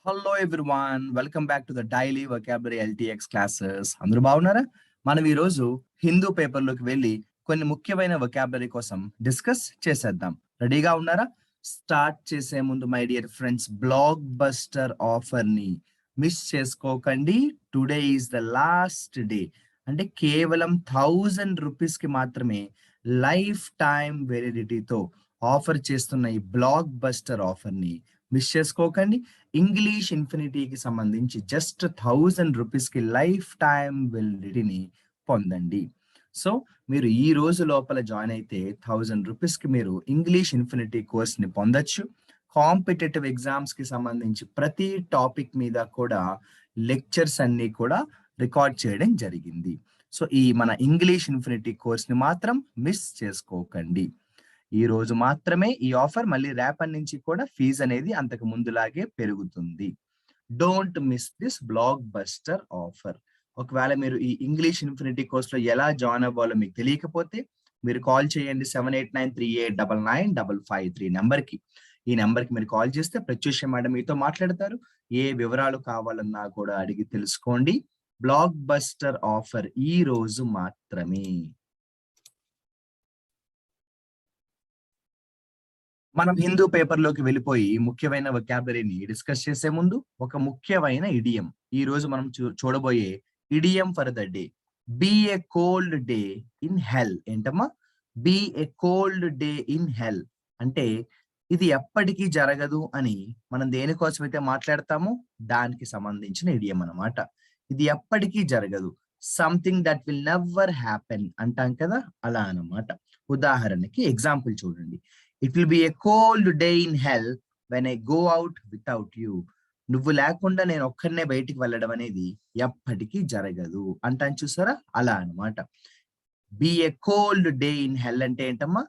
Hello everyone, welcome back to the daily vocabulary LTX classes. అందరూ బాగున్నారా? మనం ఈ రోజు హిందూ పేపర్లోకి వెళ్ళి కొన్ని ముఖ్యమైన వొకాబులరీ కోసం డిస్కస్ చేసేద్దాం. రెడీగా ఉన్నారా? స్టార్ట్ చేసే ముందు my dear friends, block buster offer ని మిస్ చేసుకోకండి. Today is the last day. అంటే కేవలం 1000 రూపీస్ కి మాత్రమే లైఫ్ టైం వ్యాలిడిటీతో ఆఫర్ చేస్తున్న ఈ బ్లాక్ బస్టర్ ఆఫర్ ని మిస్ చేసుకోకండి. ఇంగ్లీష్ ఇన్ఫినిటీకి సంబంధించి జస్ట్ 1000 రూపీస్ కి లైఫ్ టైం వ్యాలిడిటీని పొందండి. సో మీరు ఈ రోజు లోపల జాయిన్ అయితే 1000 రూపీస్ కి మీరు ఇంగ్లీష్ ఇన్ఫినిటీ కోర్స్ ని పొందొచ్చు. కాంపిటేటివ్ ఎగ్జామ్స్ కి సంబంధించి ప్రతి టాపిక్ మీద కూడా లెక్చర్స్ అన్ని కూడా రికార్డ్ చేయడం జరిగింది. సో ఈ మన ఇంగ్లీష్ ఇన్ఫినిటీ కోర్స్ ని మాత్రం మిస్ చేసుకోకండి. ఈ రోజు మాత్రమే ఈ ఆఫర్, మళ్ళీ రేపటి నుంచి కూడా ఫీజు అనేది అంతకు ముందులాగే పెరుగుతుంది. Don't miss this block buster offer. ఒకవేళ మీరు ఈ ఇంగ్లీష్ ఇన్ఫినిటీ కోర్స్ లో ఎలా జాయిన్ అవ్వాలో మీకు తెలియకపోతే మీరు కాల్ చేయండి 7893899553 నెంబర్ కి. ఈ నెంబర్ కి మీరు కాల్ చేస్తే ప్రత్యూష మేడం మీతో మాట్లాడతారు. ఏ వివరాలు కావాలన్నా కూడా అడిగి తెలుసుకోండి. బ్లాక్ బస్టర్ ఆఫర్ ఈ రోజు మాత్రమే. మనం హిందూ పేపర్లోకి వెళ్ళిపోయి ముఖ్యమైన వొకాబులరీని డిస్కస్ చేసే ముందు ఒక ముఖ్యమైన ఇడియం ఈ రోజు మనం చూడబోయే idiom for the day. Be a cold day in hell. ఏంటమ్మా? Be a cold day in hell అంటే ఇది ఎప్పటికీ జరగదు అని మనం దేనికోసమైతే మాట్లాడతామో దానికి సంబంధించిన ఇడియం అన్నమాట. ఇది ఎప్పటికీ జరగదు, something that will never happen అంటాం కదా, అలా అన్నమాట. ఉదాహరణకి ఎగ్జాంపుల్ చూడండి. It will be a cold day in hell when I go out without you. నువ్వు లేకుండా నేను ఒక్కడనే బయటికి వెళ్ళడం అనేది ఎప్పటికీ జరగదు అంటాను చూసారా, అలా అన్నమాట. Be a cold day in hell అంటే ఏంటమ్మా?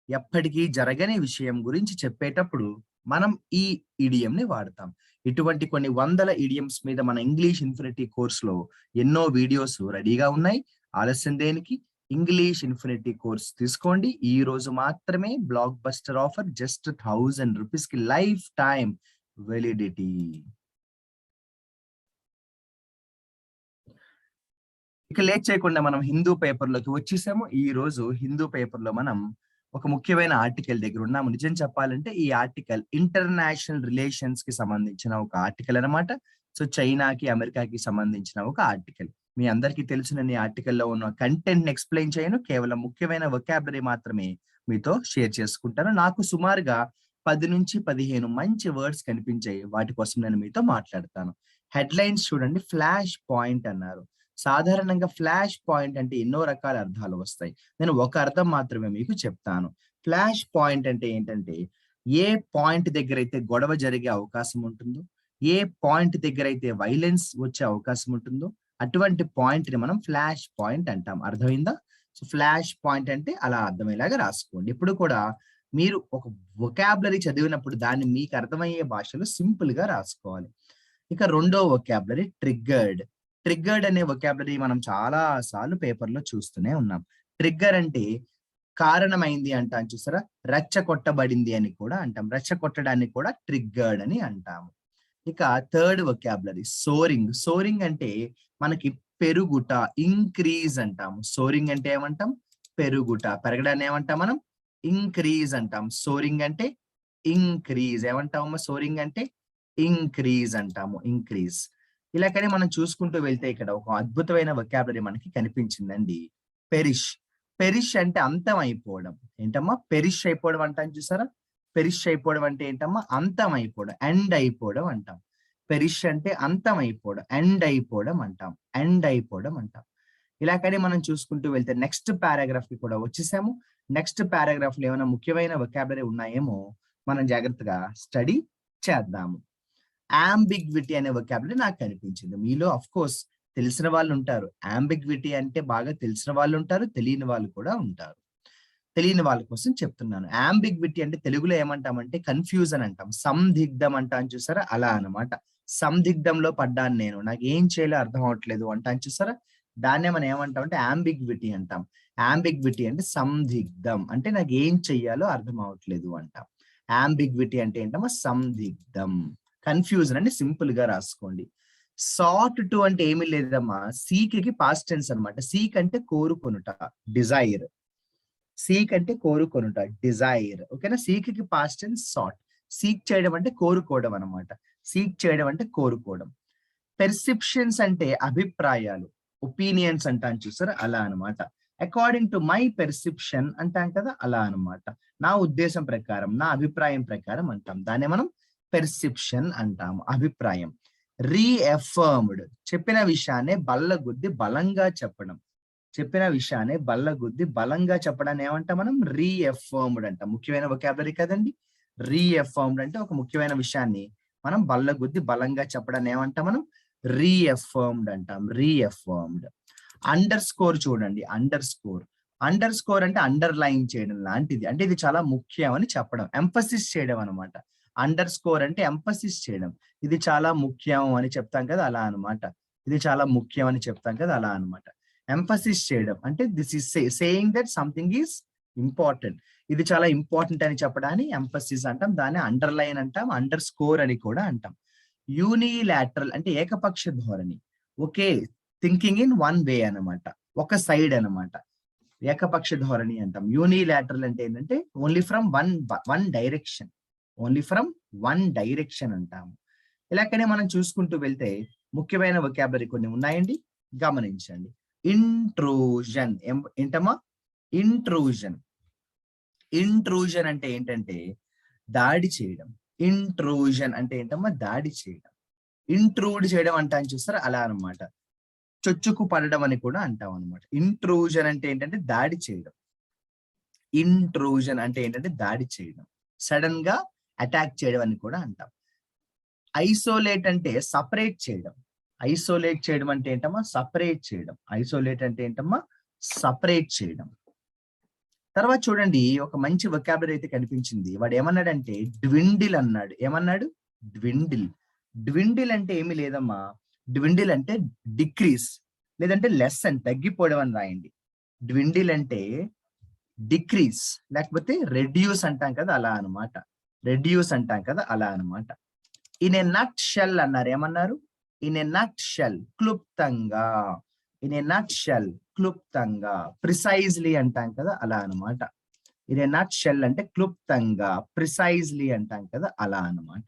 ఎప్పటికీ జరగని విషయం గురించి చెప్పేటప్పుడు మనం ఈ ఇడియం ని వాడతాం. ఇటువంటి కొన్ని వందల ఇడియమ్స్ మీద మన ఇంగ్లీష్ ఇన్ఫినిటీ కోర్స్ లో ఎన్నో వీడియోస్ రెడీగా ఉన్నాయి. ఆలస్యం దేనికి? ఇంగ్లీష్ ఇన్ఫినిటీ కోర్స్ తీసుకోండి. ఈ రోజు మాత్రమే block buster offer, just 1000 rupees కి లైఫ్ టైం వ్యాలిడిటీ. ఇక లేట్ చేయకుండా మనం హిందూ పేపర్ లోకి వచ్చేసాము. ఈ రోజు హిందూ పేపర్ లో మనం ఒక ముఖ్యమైన ఆర్టికల్ దగ్గర ఉన్నాము. నిజం చెప్పాలంటే ఈ ఆర్టికల్ ఇంటర్నేషనల్ రిలేషన్స్ కి సంబంధించిన ఒక ఆర్టికల్ అన్నమాట. సో చైనాకి అమెరికాకి సంబంధించిన ఒక ఆర్టికల్. మీ అందరికీ తెలిసిన ఈ ఆర్టికల్లో ఉన్న కంటెంట్ ని ఎక్స్ప్లెయిన్ చేయను, కేవలం ముఖ్యమైన వొకాబులరీ మాత్రమే మీతో షేర్ చేసుకుంటాను. నాకు సుమారుగా 10 నుంచి 15 మంచి వర్డ్స్ కనిపించాయి, వాటి కోసం నేను మీతో మాట్లాడతాను. హెడ్లైన్స్ చూడండి. ఫ్లాష్ పాయింట్ అన్నారు. సాధారణంగా ఫ్లాష్ పాయింట్ అంటే ఎన్నో రకాల అర్థాలు వస్తాయి. నేను ఒక అర్థం మాత్రమే మీకు చెప్తాను. ఫ్లాష్ పాయింట్ అంటే ఏంటంటే, ఏ పాయింట్ దగ్గర అయితే గొడవ జరిగే అవకాశం ఉంటుందో, ఏ పాయింట్ దగ్గర అయితే వైలెన్స్ వచ్చే అవకాశం ఉంటుందో అటువంటి పాయింట్ ని మనం ఫ్లాష్ పాయింట్ అంటాం. అర్థమైందా? సో ఫ్లాష్ పాయింట్ అంటే అలా అర్థమయ్యేలాగా రాసుకోండి. ఇప్పుడు కూడా మీరు ఒక వొకాబులరీ చదివినప్పుడు దాన్ని మీకు అర్థమయ్యే భాషలో సింపుల్ గా రాసుకోవాలి. ఇక రెండో వొకాబులరీ ట్రిగ్గర్డ్. ట్రిగ్గర్డ్ అనే వొకాబులరీ మనం చాలా సార్లు పేపర్ లో చూస్తూనే ఉన్నాం. ట్రిగ్గర్ అంటే కారణమైంది అంటాం చూసారా, రెచ్చగొట్టబడింది అని కూడా అంటాం. రెచ్చగొట్టడాన్ని కూడా ట్రిగ్గర్డ్ అని అంటాము. ఇక థర్డ్ వొకాబులరీ సోరింగ్. సోరింగ్ అంటే మనకి పెరుగుట, ఇంక్రీజ్ అంటాము. సోరింగ్ అంటే ఏమంటాం? పెరుగుట. పెరగడాన్ని ఏమంటాం మనం? ఇంక్రీజ్ అంటాం. సోరింగ్ అంటే ఇంక్రీజ్. ఏమంటామమ్మా? సోరింగ్ అంటే ఇంక్రీజ్ అంటాము. ఇంక్రీజ్. ఇలాగని మనం చూసుకుంటూ వెళ్తే ఇక్కడ ఒక అద్భుతమైన వొకాబులరీ మనకి కనిపించిందండి. పెరిష్. పెరిష్ అంటే అంతం అయిపోవడం. ఏంటమ్మా? పెరిష్ అయిపోవడం అంటాం చూసారా. పెరిష్ అయిపోవడం అంటే ఏంటమ్మా? అంతం అయిపోవడం, ఎండ్ అయిపోవడం అంటాం. పెరిష్ అంటే అంతం అయిపోవడం, ఎండ్ అయిపోవడం అంటాం. ఎండ్ అయిపోవడం అంటాం. ఇలాగని మనం చూసుకుంటూ వెళ్తే నెక్స్ట్ పారాగ్రాఫ్ కి కూడా వచ్చేసాము. నెక్స్ట్ పారాగ్రాఫ్ లో ఏమైనా ముఖ్యమైన వొకాబులరీ ఉన్నాయేమో మనం జాగ్రత్తగా స్టడీ చేద్దాము. అంబిగ్విటీ అనే వొకాబులరీ నాకు కనిపించింది. మీలో ఆఫ్ కోర్స్ తెలిసిన వాళ్ళు ఉంటారు. అంబిగ్విటీ అంటే బాగా తెలిసిన వాళ్ళు ఉంటారు, తెలియని వాళ్ళు కూడా ఉంటారు. తెలియని వాళ్ళ కోసం చెప్తున్నాను. అంబిగ్విటీ అంటే తెలుగులో ఏమంటామంటే కన్ఫ్యూజన్ అంటాం. సందిగ్ధం అంటాం చూసారా, అలా అన్నమాట. సందిగ్ధంలో పడ్డాను నేను, నాకు ఏం చేయాలో అర్థం అవట్లేదు అంటాం చూసారా, దాన్నే మనం ఏమంటాం అంటే అంబిగ్విటీ అంటాం. అంబిగ్విటీ అంటే సందిగ్ధం, అంటే నాకు ఏం చెయ్యాలో అర్థం అవట్లేదు అంటాం. అంబిగ్విటీ అంటే ఏంటమ్మా? సందిగ్ధం. కన్ఫ్యూజన్ అంటే సింపుల్ గా రాసుకోండి. సాట్ టు అంటే ఏమీ లేదమ్మా, సీక్ పాస్ట్ టెన్స్ అనమాట. సీక్ అంటే కోరుకొనుట, డిజైర్. సీక్ అంటే కోరుకొనుట, డిజైర్. ఓకేనా? సీక్ కి పాస్ట్ టెన్స్ సాట్. సీక్ చేయడం అంటే కోరుకోవడం అనమాట. సీక్ చేయడం అంటే కోరుకోవడం. పెర్సెప్షన్స్ అంటే అభిప్రాయాలు, ఒపీనియన్స్ అంటాను చూసారా, అలా అనమాట. అకార్డింగ్ టు మై పెర్సెప్షన్ అంటాం కదా, అలా అనమాట. నా ఉద్దేశం ప్రకారం, నా అభిప్రాయం ప్రకారం అంటాం. దాన్ని మనం పెర్సెప్షన్ అంటాము, అభిప్రాయం. రీఎఫర్మ్డ్, చెప్పిన విషయాన్ని బల్లగుద్ది బలంగా చెప్పడం. చెప్పిన విషయాన్ని బల్లగుద్ది బలంగా చెప్పడాన్ని ఏమంటాం మనం? రీఎఫర్మ్డ్ అంటాం. ముఖ్యమైన వొకాబులరీ కదండి. రీఎఫర్మ్డ్ అంటే ఒక ముఖ్యమైన విషయాన్ని మనం బల్లగుద్ది బలంగా చెప్పడాన్ని ఏమంటాం మనం? రీఎఫర్మ్డ్ అంటాం. రీఎఫర్మ్డ్. అండర్ స్కోర్ చూడండి, అండర్ స్కోర్. అండర్ స్కోర్ అంటే అండర్లైన్ చేయడం లాంటిది. అంటే ఇది చాలా ముఖ్యం అని చెప్పడం, ఎంఫసిస్ చేయడం అనమాట. అండర్ స్కోర్ అంటే ఎంఫసిస్ చేయడం. ఇది చాలా ముఖ్యం అని చెప్తాం కదా, అలా అనమాట. ఇది చాలా ముఖ్యం అని చెప్తాం కదా, అలా అనమాట. ఎంఫసిస్ చేయడం అంటే this is saying that something is important. ఇది చాలా ఇంపార్టెంట్ అని చెప్పడాన్ని ఎంఫసిస్ అంటాం. దాన్ని అండర్లైన్ అంటాం, అండర్ స్కోర్ అని కూడా అంటాం. యూనిలాటరల్ అంటే ఏకపక్ష ధోరణి. Okay, thinking in one way అనమాట, ఒక సైడ్ అనమాట. ఏకపక్ష ధోరణి అంటాం. యూనిలాటరల్ అంటే ఏంటంటే only from one direction, only from one direction అంటాము. ఇలాగనే మనం చూసుకుంటూ వెళ్తే ముఖ్యమైన వొకాబులరీ కొన్ని ఉన్నాయండి, గమనించండి. ఇంట్రూజన్ ఏంటమ్మా? ఇంట్రూజన్. ఇంట్రూజన్ అంటే ఏంటంటే దాడి చేయడం. ఇంట్రూజన్ అంటే ఏంటమ్మా? దాడి చేయడం. ఇంట్రూడ్ చేయడం అంటాను చూస్తారా, అలా అనమాట. చొచ్చుకు పడడం అని కూడా అంటాం అనమాట. ఇంట్రూజన్ అంటే ఏంటంటే దాడి చేయడం. ఇంట్రూజన్ అంటే ఏంటంటే దాడి చేయడం, సడన్ గా అటాక్ చేయడం అని కూడా అంటాం. ఐసోలేట్ అంటే సపరేట్ చేయడం. ఐసోలేట్ చేయడం అంటే ఏంటమ్మా? సపరేట్ చేయడం. ఐసోలేట్ అంటే ఏంటమ్మా? సపరేట్ చేయడం. తర్వాత చూడండి, ఒక మంచి వొకాబులరీ అయితే కనిపించింది. వాడు ఏమన్నాడంటే డ్విండిల్ అన్నాడు. ఏమన్నాడు? డ్విండిల్. డ్విండిల్ అంటే ఏమీ లేదమ్మా, డ్విండిల్ అంటే డిక్రీస్ లేదంటే లెస్ అని, తగ్గిపోవడం అని రాయండి. డ్విండిల్ అంటే డిక్రీస్ లేకపోతే రెడ్యూస్ అంటాం కదా, అలా అనమాట. రెడ్యూస్ అంటాం కదా, అలా అనమాట. ఇన్ ఏ నట్ షెల్ అన్నారు. ఏమన్నారు? ఇన్ ఏ నట్ షెల్, క్లుప్తంగా. ఇన్ ఏ నట్ షెల్, క్లుప్తంగా. ప్రిసైజ్లీ అంటాం కదా, అలా అనమాట. ఇన్ ఏ నట్ షెల్ అంటే క్లుప్తంగా, ప్రిసైజ్లీ అంటాం కదా, అలా అనమాట.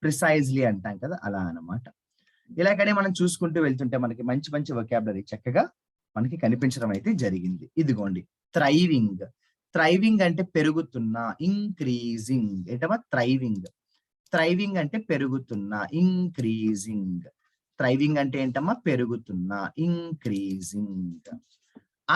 ప్రిసైజ్లీ అంటాం కదా, అలా అనమాట. ఇలాగనే మనం చూసుకుంటూ వెళ్తుంటే మనకి మంచి మంచి వొకాబులరీ చక్కగా మనకి కనిపించడం అయితే జరిగింది. ఇదిగోండి, థ్రైవింగ్. థ్రైవింగ్ అంటే పెరుగుతున్నా, ఇంక్రీజింగ్. ఏంటమ్మా? థ్రైవింగ్. థ్రైవింగ్ అంటే పెరుగుతున్నా, ఇంక్రీజింగ్. థ్రైవింగ్ అంటే ఏంటమ్మా? పెరుగుతున్నా, ఇంక్రీజింగ్.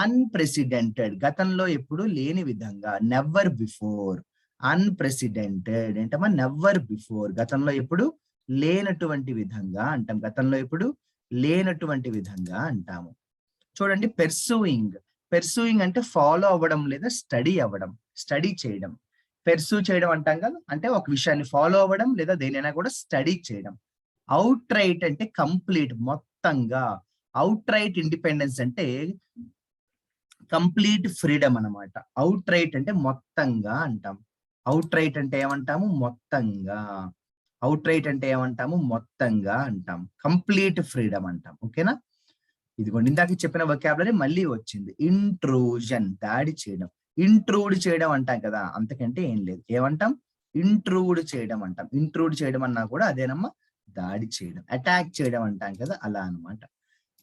అన్ప్రెసిడెంటెడ్, గతంలో ఎప్పుడు లేని విధంగా, నెవర్ బిఫోర్. అన్ప్రెసిడెంటెడ్ ఏంటమ్మా? నెవర్ బిఫోర్, గతంలో ఎప్పుడు లేనటువంటి విధంగా అంటాం. గతంలో ఎప్పుడు లేనటువంటి విధంగా అంటాము. చూడండి, పెర్సూయింగ్. పెర్సూయింగ్ అంటే ఫాలో అవ్వడం లేదా స్టడీ అవ్వడం, స్టడీ చేయడం. పెర్సూ చేయడం అంటాం కదా, అంటే ఒక విషయాన్ని ఫాలో అవ్వడం లేదా దేనైనా కూడా స్టడీ చేయడం. అవుట్ రైట్ అంటే కంప్లీట్, మొత్తంగా. అవుట్ రైట్ ఇండిపెండెన్స్ అంటే కంప్లీట్ ఫ్రీడమ్ అనమాట. అవుట్ రైట్ అంటే మొత్తంగా అంటాం. అవుట్ రైట్ అంటే ఏమంటాము? మొత్తంగా. అవుట్ రైట్ అంటే ఏమంటాము? మొత్తంగా అంటాం. కంప్లీట్ ఫ్రీడమ్ అంటాం. ఓకేనా? ఇదిగోండి, ఇందాక చెప్పిన వొకాబులరీ మళ్ళీ వచ్చింది. ఇంట్రూజన్, దాడి చేయడం. ఇంట్రూడ్ చేయడం అంటాం కదా, అంతకంటే ఏం లేదు. ఏమంటాం? ఇంట్రూడ్ చేయడం అంటాం. ఇంట్రూడ్ చేయడం అన్నా కూడా అదేనమ్మా, దాడి చేయడం. అటాక్ చేయడం అంటాం కదా, అలా అనమాట.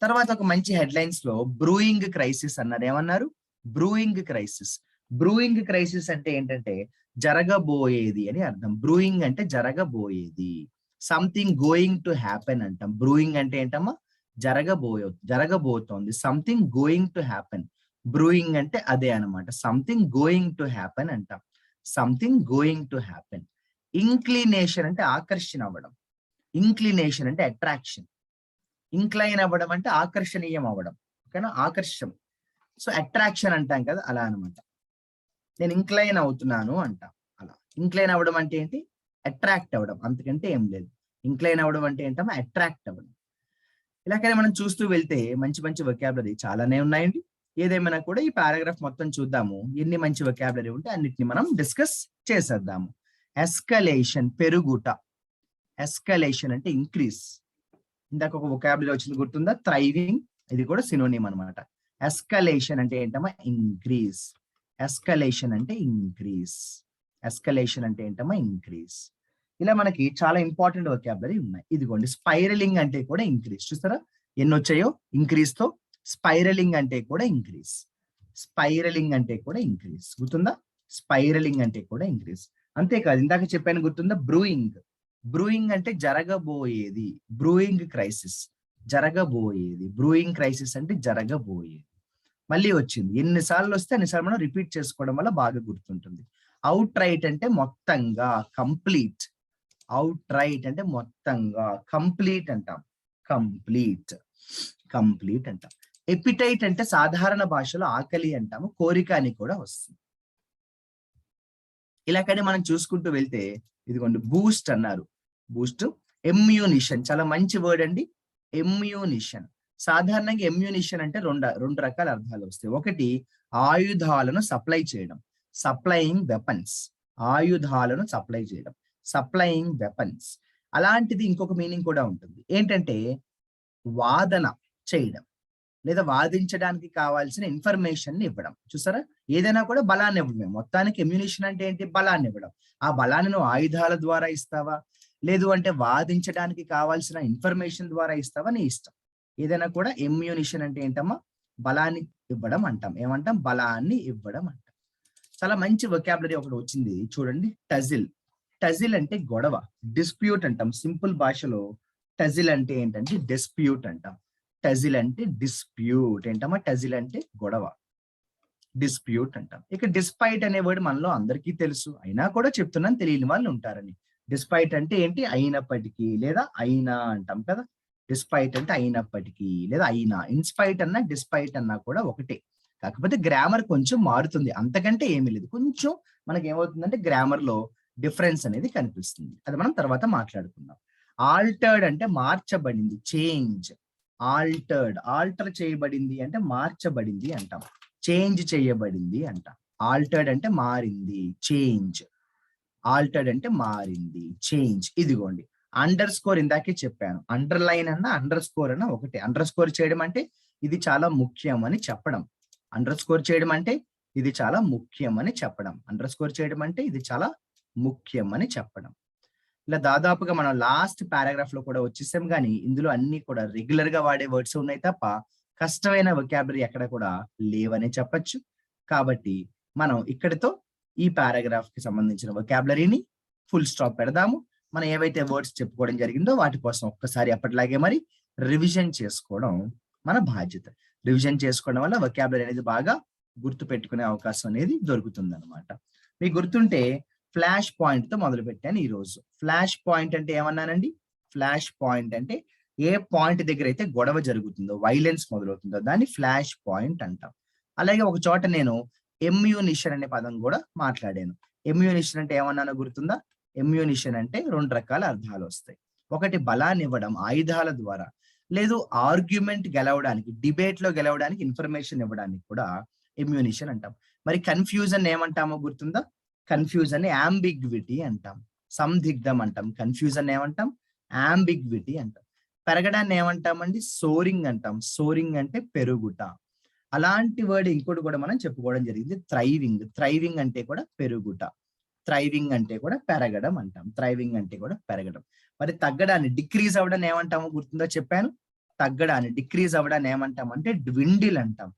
తర్వాత ఒక మంచి హెడ్లైన్స్ లో బ్రూయింగ్ క్రైసిస్ అన్నారు. ఏమన్నారు? Brewing crisis. బ్రూయింగ్ క్రైసిస్ అంటే ఏంటంటే జరగబోయేది అని అర్థం. బ్రూయింగ్ అంటే జరగబోయేది. సంథింగ్ గోయింగ్ టు హ్యాపెన్ అంటాం. బ్రూయింగ్ అంటే ఏంటమ్మా? జరగబోతోంది. Something going to happen. Brewing అంటే అదే అనమాట. సంథింగ్ గోయింగ్ టు హ్యాపెన్ అంటాం. Something going to happen. Inclination అంటే ఆకర్షణ అవ్వడం. ఇంక్లినేషన్ అంటే అట్రాక్షన్. ఇంక్లైన్ అవ్వడం అంటే ఆకర్షణీయం అవ్వడం. ఓకేనా? ఆకర్షం. సో అట్రాక్షన్ అంటాం కదా, అలా అనమాట. నేను ఇంక్లైన్ అవుతున్నాను అంటాం. అలా ఇంక్లైన్ అవ్వడం అంటే ఏంటి? అట్రాక్ట్ అవ్వడం, అంతకంటే ఏం లేదు. ఇంక్లైన్ అవ్వడం అంటే ఏంటమ్మా? అట్రాక్ట్ అవ్వడం. ఇలాగనే మనం చూస్తూ వెళ్తే మంచి మంచి వొకాబులరీ చాలానే ఉన్నాయండి. ఏదేమైనా కూడా ఈ పారాగ్రాఫ్ మొత్తం చూద్దాము. ఎన్ని మంచి వొకాబులరీ ఉంటే అన్నిటిని మనం డిస్కస్ చేసేద్దాము. ఎస్కలేషన్, పెరుగుట. ఎస్కలేషన్ అంటే ఇంక్రీజ్. ఇందాక ఒక వొకాబులరీ వచ్చింది గుర్తుందా, థ్రైవింగ్, ఇది కూడా సినోనిమ్ అనమాట. ఎస్కలేషన్ అంటే ఏంటమ్మా, ఇంక్రీజ్. ఎస్కలేషన్ అంటే ఇంక్రీజ్. ఎస్కలేషన్ అంటే ఏంటమ్మా, ఇంక్రీజ్. ఇలా మనకి చాలా ఇంపార్టెంట్ వొకాబులరీ ఉన్నాయి. ఇదిగోండి, స్పైరలింగ్ అంటే కూడా ఇంక్రీజ్. చూస్తారా ఎన్ని వచ్చాయో ఇంక్రీజ్ తో. స్పైరలింగ్ అంటే కూడా ఇంక్రీజ్. స్పైరలింగ్ అంటే కూడా ఇంక్రీజ్. గుర్తుందా, స్పైరలింగ్ అంటే కూడా ఇంక్రీజ్. అంతేకాదు, ఇందాక చెప్పాను గుర్తుందా, బ్రూయింగ్. బ్రూయింగ్ అంటే జరగబోయేది. బ్రూయింగ్ క్రైసిస్, జరగబోయేది. బ్రూయింగ్ క్రైసిస్ అంటే జరగబోయేది. మళ్ళీ వచ్చింది, ఎన్నిసార్లు వస్తే అన్నిసార్లు మనం రిపీట్ చేసుకోవడం వల్ల బాగా గుర్తుంటుంది. అవుట్ రైట్ అంటే మొత్తంగా, కంప్లీట్. అవుట్ రైట్ అంటే మొత్తంగా. కంప్లీట్ అంటాం, కంప్లీట్. కంప్లీట్ అంటాం. ఎపిటైట్ అంటే సాధారణ భాషలో ఆకలి అంటాము, కోరిక అని కూడా వస్తుంది. ఇలా కానీ మనం చూసుకుంటూ వెళ్తే, ఇదిగోండి బూస్ట్ అన్నారు. బూస్ట్. ఎమ్యూనిషన్, చాలా మంచి వర్డ్ అండి, ఎమ్యూనిషన్. సాధారణంగా ఎమ్యూనిషన్ అంటే రెండు రకాల అర్థాలు వస్తాయి. ఒకటి, ఆయుధాలను సప్లై చేయడం, సప్లయింగ్ వెపన్స్. ఆయుధాలను సప్లై చేయడం, సప్లయింగ్ వెపన్స్. అలాంటిది ఇంకొక మీనింగ్ కూడా ఉంటుంది, ఏంటంటే వాదన చేయడం, లేదా వాదించడానికి కావాల్సిన ఇన్ఫర్మేషన్ ని ఇవ్వడం. చూసారా, ఏదైనా కూడా బలాన్ని ఇవ్వడమే. మొత్తానికి ఎమ్యూనిషన్ అంటే ఏంటి, బలాన్ని ఇవ్వడం. ఆ బలాన్ని నువ్వు ఆయుధాల ద్వారా ఇస్తావా, లేదు అంటే వాదించడానికి కావాల్సిన ఇన్ఫర్మేషన్ ద్వారా ఇస్తావా, నీ ఇష్టం. ఏదైనా కూడా ఎమ్యూనిషన్ అంటే ఏంటమ్మా, బలాన్ని ఇవ్వడం అంటాం. ఏమంటాం, బలాన్ని ఇవ్వడం అంటాం. చాలా మంచి వొకాబులరీ ఒకటి వచ్చింది చూడండి, టజిల్. టజిల్ అంటే గొడవ, డిస్ప్యూట్ అంటాం. సింపుల్ భాషలో టజిల్ అంటే ఏంటంటే డిస్ప్యూట్ అంటాం. టజిల్ అంటే డిస్ప్యూట్. ఏంటమ్మా, టజిల్ అంటే గొడవ, డిస్ప్యూట్ అంటాం. ఇక డిస్పైట్ అనే వర్డ్ మనలో అందరికీ తెలుసు, అయినా కూడా చెప్తున్నాను, తెలియని వాళ్ళు ఉంటారని. డిస్పైట్ అంటే ఏంటి, అయినప్పటికీ, లేదా అయినా అంటాం కదా. డిస్పైట్ అంటే అయినప్పటికీ లేదా అయినా. ఇన్స్పైట్ అన్నా డిస్పైట్ అన్నా కూడా ఒకటే, కాకపోతే గ్రామర్ కొంచెం మారుతుంది, అంతకంటే ఏమీ లేదు. కొంచెం మనకి ఏమవుతుందంటే గ్రామర్ లో డిఫరెన్స్ అనేది కనిపిస్తుంది, అది మనం తర్వాత మాట్లాడుకుందాం. ఆల్టర్డ్ అంటే మార్చబడింది, చేంజ్. ఆల్టర్డ్, ఆల్టర్ చేయబడింది అంటే మార్చబడింది అంటాం, చేంజ్ చేయబడింది అంటాం. ఆల్టర్డ్ అంటే మారింది, చేంజ్. ఆల్టర్డ్ అంటే మారింది, చేంజ్. ఇదిగోండి అండర్ స్కోర్, ఇందాకే చెప్పాను, అండర్ లైన్ అన్నా అండర్ స్కోర్ అన్నా ఒకటి. అండర్ స్కోర్ చేయడం అంటే ఇది చాలా ముఖ్యం అని చెప్పడం. అండర్ స్కోర్ చేయడం అంటే ఇది చాలా ముఖ్యం అని చెప్పడం. అండర్ స్కోర్ చేయడం అంటే ఇది చాలా ముఖ్యం అని చెప్పడం. ఇలా దాదాపుగా మనం లాస్ట్ పారాగ్రాఫ్ లో కూడా వచ్చేసాం, కానీ ఇందులో అన్ని కూడా రెగ్యులర్ గా వాడే వర్డ్స్ ఉన్నాయి తప్ప కష్టమైన వొకాబులరీ ఎక్కడ కూడా లేవనే చెప్పొచ్చు. కాబట్టి మనం ఇక్కడితో ఈ పారాగ్రాఫ్ కి సంబంధించిన వొకాబులరీని ఫుల్ స్టాప్ పెడదాము. మనం ఏవైతే వర్డ్స్ చెప్పుకోవడం జరిగిందో వాటి కోసం ఒక్కసారి అప్పటిలాగే మరి రివిజన్ చేసుకోవడం మన బాధ్యత. రివిజన్ చేసుకోవడం వల్ల వొకాబులరీ అనేది బాగా గుర్తు పెట్టుకునే అవకాశం అనేది దొరుకుతుంది అనమాట. మీకు గుర్తుంటే ఫ్లాష్ పాయింట్ తో మొదలు పెట్టాను ఈ రోజు. ఫ్లాష్ పాయింట్ అంటే ఏమన్నానండి, ఫ్లాష్ పాయింట్ అంటే ఏ పాయింట్ దగ్గర అయితే గొడవ జరుగుతుందో, వైలెన్స్ మొదలవుతుందో దాన్ని ఫ్లాష్ పాయింట్ అంటాం. అలాగే ఒక చోట నేను ఎమ్యూనిషన్ అనే పదం కూడా మాట్లాడాను. ఎమ్యూనిషన్ అంటే ఏమన్నానో గుర్తుందా, ఎమ్యూనిషన్ అంటే రెండు రకాల అర్థాలు వస్తాయి. ఒకటి బలాన్ని ఇవ్వడం ఆయుధాల ద్వారా, లేదు ఆర్గ్యుమెంట్ గెలవడానికి, డిబేట్ లో గెలవడానికి ఇన్ఫర్మేషన్ ఇవ్వడానికి కూడా ఎమ్యూనిషన్ అంటాం. మరి కన్ఫ్యూజన్ ఏమంటామో గుర్తుందా, కన్ఫ్యూజన్ యాంబిగ్విటీ అంటాం, సందిగ్ధం అంటాం. కన్ఫ్యూజన్ ఏమంటాం, యాంబిగ్విటీ అంటాం. పెరగడాన్ని ఏమంటామండి, సోరింగ్ అంటాం. సోరింగ్ అంటే పెరుగుట. అలాంటి వర్డ్ ఇంకోటి కూడా మనం చెప్పుకోవడం జరిగింది, థ్రైవింగ్. థ్రైవింగ్ అంటే కూడా పెరుగుట, థ్రైవింగ్ అంటే కూడా పెరగడం అంటాం. థ్రైవింగ్ అంటే కూడా పెరగడం. మరి తగ్గడాన్ని, డిక్రీజ్ అవ్వడాన్ని ఏమంటామో గుర్తుందో చెప్పాను. తగ్గడాన్ని, డిక్రీజ్ అవ్వడాన్ని ఏమంటామంటే డ్విండిల్ అంటాం.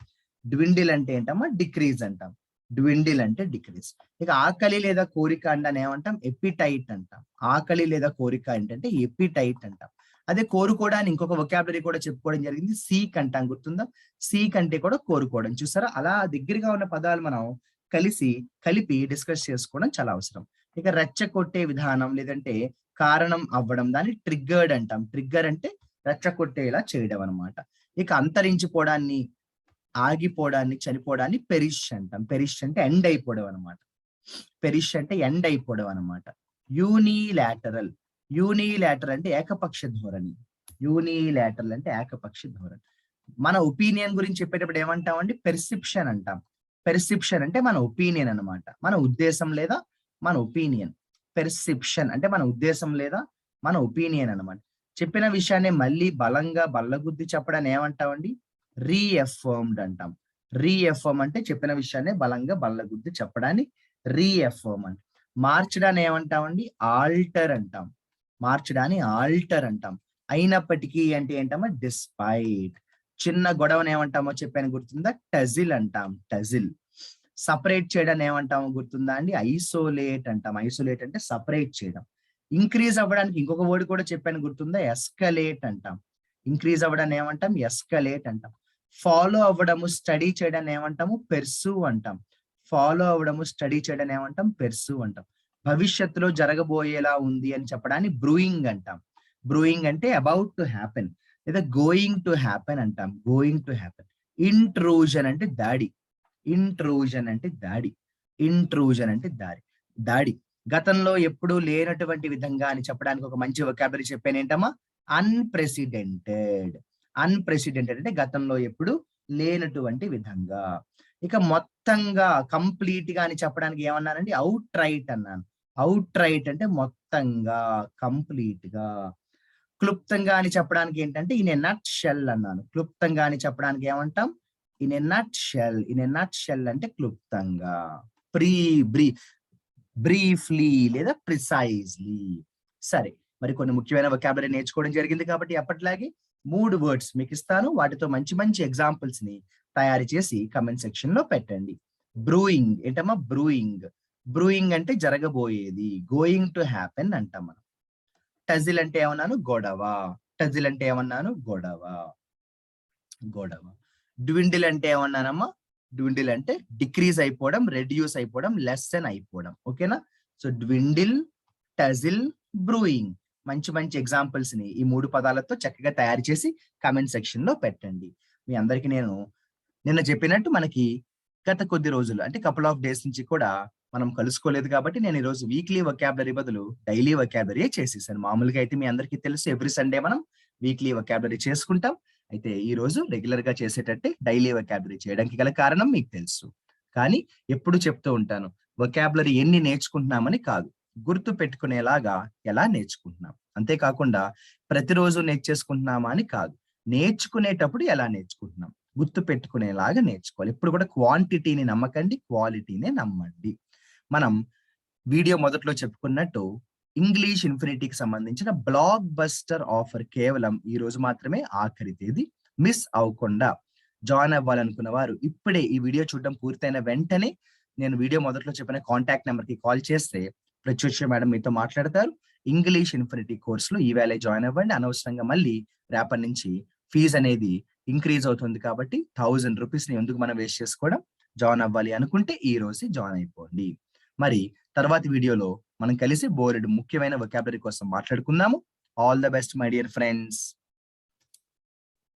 డ్విండిల్ అంటే ఏంటమ్మా, డిక్రీజ్ అంటాం. డ్విండిల్ అంటే డిక్రీజ్. ఇక ఆకలి లేదా కోరిక అంటే ఏమంటాం, ఎపిటైట్ అంటాం. ఆకలి లేదా కోరిక ఏంటంటే ఎపిటైట్ అంటాం. అదే కోరుకోవడానికి ఇంకొక వొకాబులరీ కూడా చెప్పుకోవడం జరిగింది, సీక్ అంటాం. గుర్తుందా, సీక్ అంటే కూడా కోరుకోవడం. చూసారా, అలా దగ్గరగా ఉన్న పదాలు మనం కలిపి డిస్కస్ చేసుకోవడం చాలా అవసరం. ఇక రెచ్చగొట్టే విధానం లేదంటే కారణం అవ్వడం, దాన్ని ట్రిగ్గర్డ్ అంటాం. ట్రిగ్గర్ అంటే రెచ్చగొట్టేలా చేయడం అనమాట. ఇక అంతరించిపోవడాన్ని, ఆగిపోవడాన్ని, చనిపోవడాన్ని పెరిష్ అంటాం. పెరిష్ అంటే ఎండ్ అయిపోవడం అనమాట. పెరిష్ అంటే ఎండ్ అయిపోవడం అనమాట. యూనిలాటరల్, యూనిలాటరల్ అంటే ఏకపక్ష ధోరణి. యూనిలాటరల్ అంటే ఏకపక్ష ధోరణి. మన ఒపీనియన్ గురించి చెప్పేటప్పుడు ఏమంటామండి, పెర్సెప్షన్ అంటాం. పెర్సెప్షన్ అంటే మన ఒపీనియన్ అనమాట, మన ఉద్దేశం లేదా మన ఒపీనియన్. పెర్సెప్షన్ అంటే మన ఉద్దేశం లేదా మన ఒపీనియన్ అన్నమాట. చెప్పిన విషయాన్ని మళ్ళీ బలంగా బల్లగుద్ది చెప్పడాన్ని ఏమంటామండి? రీఎఫర్మ్డ్ అంటాం. రీఎఫర్మ్ అంటే చెప్పిన విషయాన్ని బలంగా బల్లగుద్ది చెప్పడాన్ని రీఎఫర్మ్ అంటాం. మార్చడాన్ని ఏమంటామండి? ఆల్టర్ అంటాం. మార్చడాన్ని ఆల్టర్ అంటాం. అయినప్పటికీ అంటే ఏంటమ్మా? డిస్పైట్. చిన్న గొడవను ఏమంటామో చెప్పాను గుర్తుందా? టజిల్ అంటాం. టజిల్. సపరేట్ చేయడాన్ని ఏమంటామో గుర్తుందా అండి? ఐసోలేట్ అంటాం. ఐసోలేట్ అంటే సపరేట్ చేయడం. ఇంక్రీజ్ అవ్వడానికి ఇంకొక వర్డ్ కూడా చెప్పాను గుర్తుందా? ఎస్కలేట్ అంటాం. ఇంక్రీజ్ అవ్వడాన్ని ఏమంటాం? ఎస్కలేట్ అంటాం. ఫాలో అవ్వడము, స్టడీ చేయడాన్ని ఏమంటాము? పెర్సూ అంటాం. ఫాలో అవ్వడము, స్టడీ చేయడాన్ని ఏమంటాం? పెర్సూ అంటాం. భవిష్యత్తులో జరగబోయేలా ఉంది అని చెప్పడాన్ని బ్రూయింగ్ అంటాం. బ్రూయింగ్ అంటే అబౌట్ టు హ్యాపెన్ లేదా గోయింగ్ టు హ్యాపెన్ అంటాం. Going to happen. ఇంట్రూజన్ అంటే దాడి. ఇంట్రూజన్ అంటే దాడి. ఇంట్రూజన్ అంటే దాడి. గతంలో ఎప్పుడూ లేనటువంటి విధంగా అని చెప్పడానికి ఒక మంచి వొకాబులరీ చెప్పాను ఏంటమ్మా? అన్‌ప్రెసిడెంటెడ్. అన్‌ప్రెసిడెంటెడ్ అంటే గతంలో ఎప్పుడు లేనటువంటి విధంగా. ఇక మొత్తంగా, కంప్లీట్ గా అని చెప్పడానికి ఏమన్నానండి? అవుట్ రైట్ అన్నాను. అవుట్ రైట్ అంటే మొత్తంగా, కంప్లీట్ గా. క్లుప్తంగా అని చెప్పడానికి ఏంటంటే ఇన్ ఎ నట్ షెల్ అన్నాను. క్లుప్తంగా అని చెప్పడానికి ఏమంటాం? In a nutshell. In a nutshell అంటే క్లుప్తంగా. ప్రీ బ్రీ బ్రీఫ్లీ లేదా ప్రిసైజ్లీ. సరే, మరి కొన్ని ముఖ్యమైన వొకాబులరీ నేర్చుకోవడం జరిగింది కాబట్టి ఎప్పటిలాగే 3 వర్డ్స్ మీకు ఇస్తాను. వాటితో మంచి మంచి ఎగ్జాంపుల్స్ ని తయారు చేసి కమెంట్ సెక్షన్ లో పెట్టండి. బ్రూయింగ్ ఏంటమ్మా? బ్రూయింగ్. బ్రూయింగ్ అంటే జరగబోయేది. గోయింగ్ టు హ్యాపెన్ అంటాం మనం. టజిల్ అంటే ఏమన్నాను? గొడవ. టజిల్ అంటే ఏమన్నాను? గొడవ. గొడవ. డ్విండిల్ అంటే ఏమన్నానమ్మా? డ్విండిల్ అంటే డిక్రీజ్ అయిపోవడం, రెడ్యూస్ అయిపోవడం, లెసన్ అయిపోవడం. ఓకేనా? So డ్విండిల్, టజిల్, brewing. మంచి మంచి ఎగ్జాంపుల్స్ ని ఈ 3 పదాలతో చక్కగా తయారు చేసి కామెంట్ సెక్షన్ లో పెట్టండి. మీ అందరికి నేను నిన్న చెప్పినట్టు మనకి గత కొద్ది రోజులు అంటే కపుల్ ఆఫ్ డేస్ నుంచి కూడా మనం కలుసుకోలేదు కాబట్టి నేను ఈ రోజు వీక్లీ వొకాబులరీ బదులు డైలీ వొకాబులరీ చేసేసాను. మామూలుగా అయితే మీ అందరికీ తెలుసు ఎవ్రీ సండే మనం వీక్లీ వొకాబులరీ చేసుకుంటాం. అయితే ఈ రోజు రెగ్యులర్ గా చేసేటట్టే డైలీ వొకాబులరీ చేయడానికి గల కారణం మీకు తెలుసు. కానీ ఎప్పుడు చెప్తూ ఉంటాను, వొకాబులరీ ఎన్ని నేర్చుకుంటున్నామని కాదు, గుర్తు పెట్టుకునేలాగా ఎలా నేర్చుకుంటున్నాం. అంతేకాకుండా ప్రతిరోజు నేర్చేసుకుంటున్నామా అని కాదు, నేర్చుకునేటప్పుడు ఎలా నేర్చుకుంటున్నాం, గుర్తు పెట్టుకునేలాగా నేర్చుకోవాలి. ఎప్పుడు కూడా క్వాంటిటీని నమ్మకండి, క్వాలిటీనే నమ్మండి. మనం వీడియో మొదట్లో చెప్పుకున్నట్టు ఇంగ్లీష్ ఇన్ఫినిటీకి సంబంధించిన బ్లాక్ బస్టర్ ఆఫర్ కేవలం ఈ రోజు మాత్రమే ఆఖరి తేదీ. మిస్ అవ్వకుండా జాయిన్ అవ్వాలనుకున్న వారు ఇప్పుడే ఈ వీడియో చూడడం పూర్తయిన వెంటనే నేను వీడియో మొదట్లో చెప్పిన కాంటాక్ట్ నెంబర్ కి కాల్ చేస్తే ప్రత్యూష మేడం మీతో మాట్లాడతారు. ఇంగ్లీష్ ఇన్ఫినిటీ కోర్సులో ఈ వేళ జాయిన్ అవ్వండి. అనవసరంగా మళ్ళీ రేపటి నుంచి ఫీజు అనేది ఇంక్రీజ్ అవుతుంది కాబట్టి 1000 రూపీస్ ని ఎందుకు మనం వేస్ట్ చేసుకోవడం. జాయిన్ అవ్వాలి అనుకుంటే ఈ రోజే జాయిన్ అయిపోండి. మరి తర్వాతి వీడియోలో మనం కలిసి బోలెడు ముఖ్యమైన వొకాబులరీ కోసం మాట్లాడుకుందాము. All the best my dear friends.